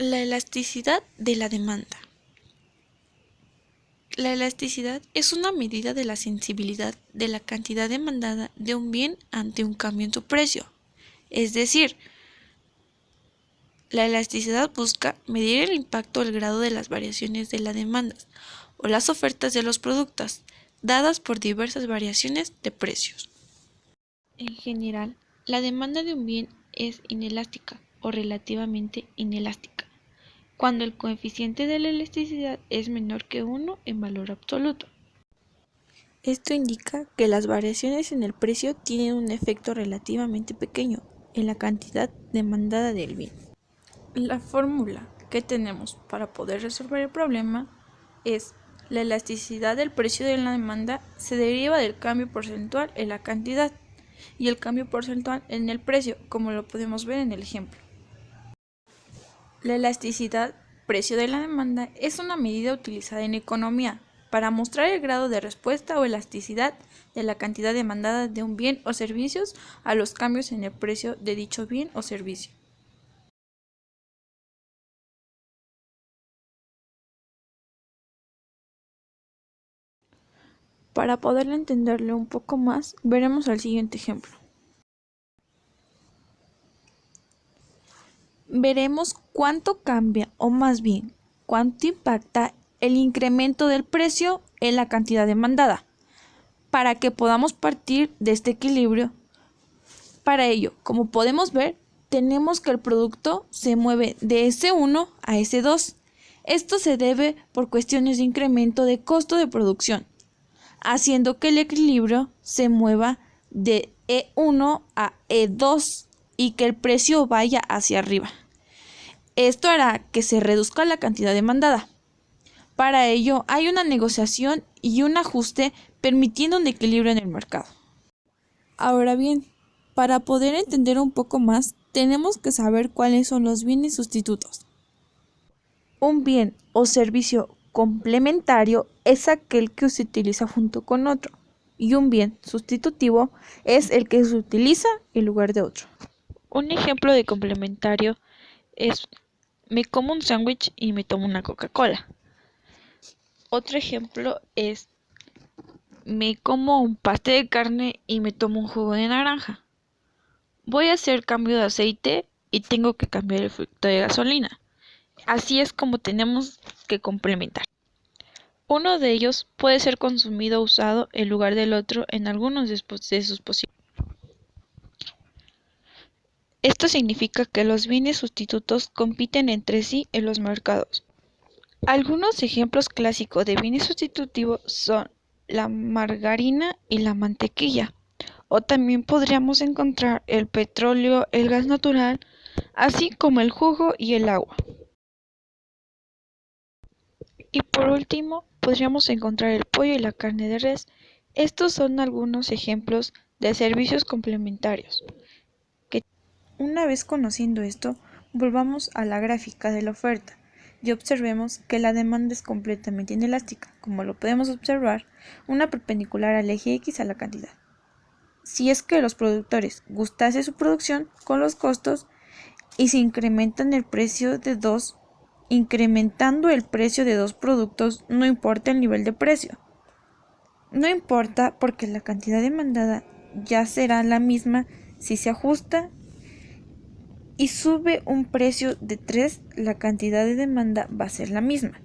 La elasticidad de la demanda. La elasticidad es una medida de la sensibilidad de la cantidad demandada de un bien ante un cambio en su precio. Es decir, la elasticidad busca medir el impacto o el grado de las variaciones de las demandas o las ofertas de los productos, dadas por diversas variaciones de precios. En general, la demanda de un bien es inelástica o relativamente inelástica, cuando el coeficiente de la elasticidad es menor que 1 en valor absoluto. Esto indica que las variaciones en el precio tienen un efecto relativamente pequeño en la cantidad demandada del bien. La fórmula que tenemos para poder resolver el problema es: la elasticidad del precio de la demanda se deriva del cambio porcentual en la cantidad y el cambio porcentual en el precio, como lo podemos ver en el ejemplo. La elasticidad precio de la demanda es una medida utilizada en economía para mostrar el grado de respuesta o elasticidad de la cantidad demandada de un bien o servicios a los cambios en el precio de dicho bien o servicio. Para poder entenderlo un poco más, veremos el siguiente ejemplo. Veremos cuánto cambia, o más bien, cuánto impacta el incremento del precio en la cantidad demandada, para que podamos partir de este equilibrio. Para ello, como podemos ver, tenemos que el producto se mueve de S1 a S2. Esto se debe por cuestiones de incremento de costo de producción, haciendo que el equilibrio se mueva de E1 a E2 y que el precio vaya hacia arriba. Esto hará que se reduzca la cantidad demandada. Para ello hay una negociación y un ajuste permitiendo un equilibrio en el mercado. Ahora bien, para poder entender un poco más, tenemos que saber cuáles son los bienes sustitutos. Un bien o servicio complementario es aquel que se utiliza junto con otro, y un bien sustitutivo es el que se utiliza en lugar de otro. Un ejemplo de complementario es: me como un sándwich y me tomo una Coca-Cola. Otro ejemplo es: me como un pastel de carne y me tomo un jugo de naranja. Voy a hacer cambio de aceite y tengo que cambiar el filtro de gasolina. Así es como tenemos que complementar. Uno de ellos puede ser consumido o usado en lugar del otro en algunos de sus posibles. Esto significa que los bienes sustitutos compiten entre sí en los mercados. Algunos ejemplos clásicos de bienes sustitutivos son la margarina y la mantequilla, o también podríamos encontrar el petróleo, el gas natural, así como el jugo y el agua. Y por último, podríamos encontrar el pollo y la carne de res. Estos son algunos ejemplos de servicios complementarios. Una vez conociendo esto, volvamos a la gráfica de la oferta y observemos que la demanda es completamente inelástica, como lo podemos observar, una perpendicular al eje X a la cantidad. Si es que los productores gustase su producción con los costos y se incrementan el precio de dos, incrementando el precio de dos productos, no importa el nivel de precio. No importa porque la cantidad demandada ya será la misma si se ajusta y sube un precio de 3, la cantidad de demanda va a ser la misma.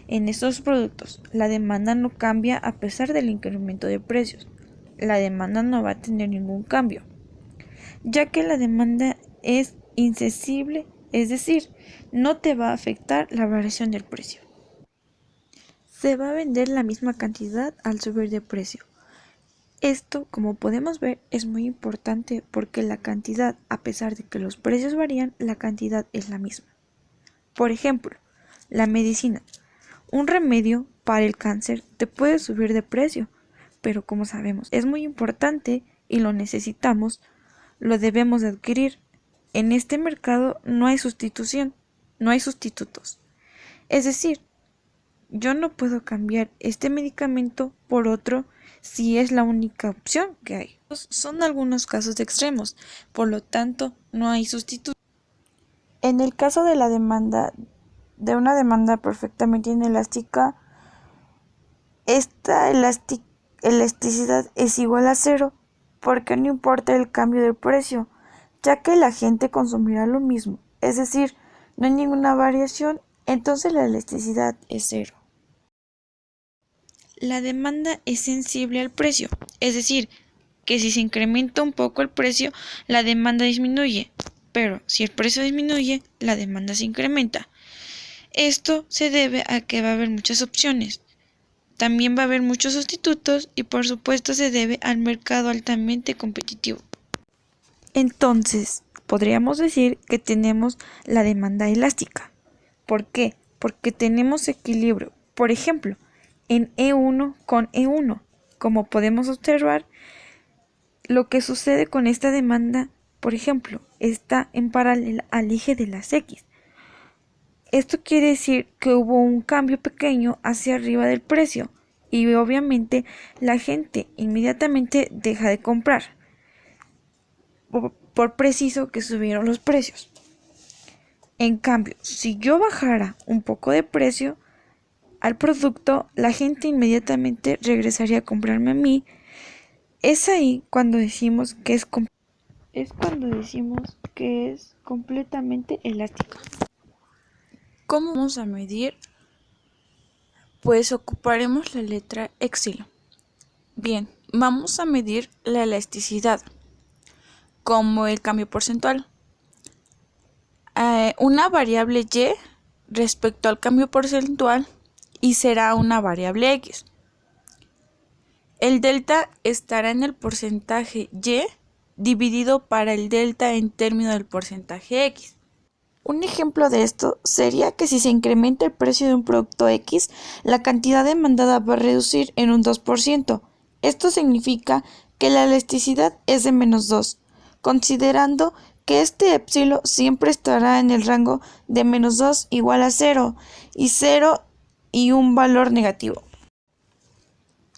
En estos productos, la demanda no cambia a pesar del incremento de precios. La demanda no va a tener ningún cambio, ya que la demanda es insensible, es decir, no te va a afectar la variación del precio. Se va a vender la misma cantidad al subir de precio. Esto, como podemos ver, es muy importante porque la cantidad, a pesar de que los precios varían, la cantidad es la misma. Por ejemplo, la medicina. Un remedio para el cáncer te puede subir de precio, pero como sabemos, es muy importante y lo necesitamos, lo debemos de adquirir. En este mercado no hay sustitución, no hay sustitutos. Es decir, yo no puedo cambiar este medicamento por otro si es la única opción que hay. Son algunos casos extremos, por lo tanto no hay sustituto. En el caso de una demanda perfectamente inelástica, esta elasticidad es igual a cero, porque no importa el cambio de precio, ya que la gente consumirá lo mismo, es decir, no hay ninguna variación, entonces la elasticidad es cero. La demanda es sensible al precio, es decir, que si se incrementa un poco el precio, la demanda disminuye, pero si el precio disminuye, la demanda se incrementa. Esto se debe a que va a haber muchas opciones. También va a haber muchos sustitutos y por supuesto se debe al mercado altamente competitivo. Entonces, podríamos decir que tenemos la demanda elástica. ¿Por qué? Porque tenemos equilibrio. Por ejemplo, en E1 con E1. Como podemos observar, lo que sucede con esta demanda, por ejemplo, está en paralelo al eje de las X. Esto quiere decir que hubo un cambio pequeño hacia arriba del precio y obviamente la gente inmediatamente deja de comprar por preciso que subieron los precios. En cambio, si yo bajara un poco de precio al producto, la gente inmediatamente regresaría a comprarme a mí. Es ahí cuando decimos que es completamente elástica. ¿Cómo vamos a medir? Pues ocuparemos la letra epsilon. Bien, vamos a medir la elasticidad, como el cambio porcentual. Una variable y respecto al cambio porcentual y será una variable x. El delta estará en el porcentaje y dividido para el delta en términos del porcentaje x. Un ejemplo de esto sería que si se incrementa el precio de un producto X, la cantidad demandada va a reducir en un 2%. Esto significa que la elasticidad es de menos 2, considerando que este epsilon siempre estará en el rango de menos 2 igual a 0 y un valor negativo.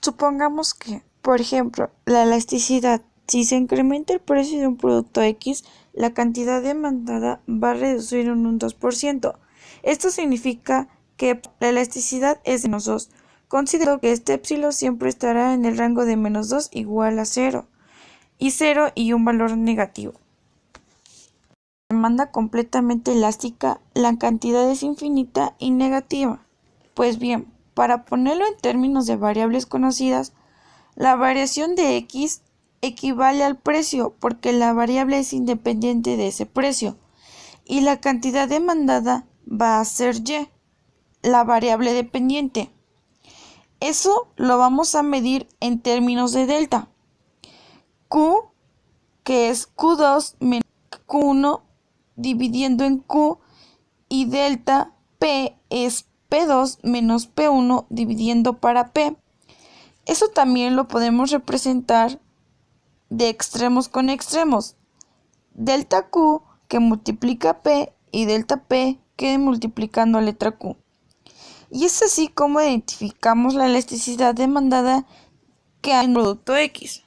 Supongamos que, por ejemplo, la elasticidad, si se incrementa el precio de un producto X, la cantidad demandada va a reducir en un 2%. Esto significa que la elasticidad es de menos 2. Considero que este epsilon siempre estará en el rango de menos 2 igual a 0 y un valor negativo. Demanda completamente elástica, la cantidad es infinita y negativa. Pues bien, para ponerlo en términos de variables conocidas, la variación de X equivale al precio porque la variable es independiente de ese precio y la cantidad demandada va a ser Y, la variable dependiente. Eso lo vamos a medir en términos de delta. Q, que es Q2 menos Q1 dividiendo en Q, y delta P es P2 menos P1 dividiendo para P. Eso también lo podemos representar de extremos con extremos. Delta Q que multiplica P y delta P que multiplicando a letra Q. Y es así como identificamos la elasticidad demandada que hay en el producto X.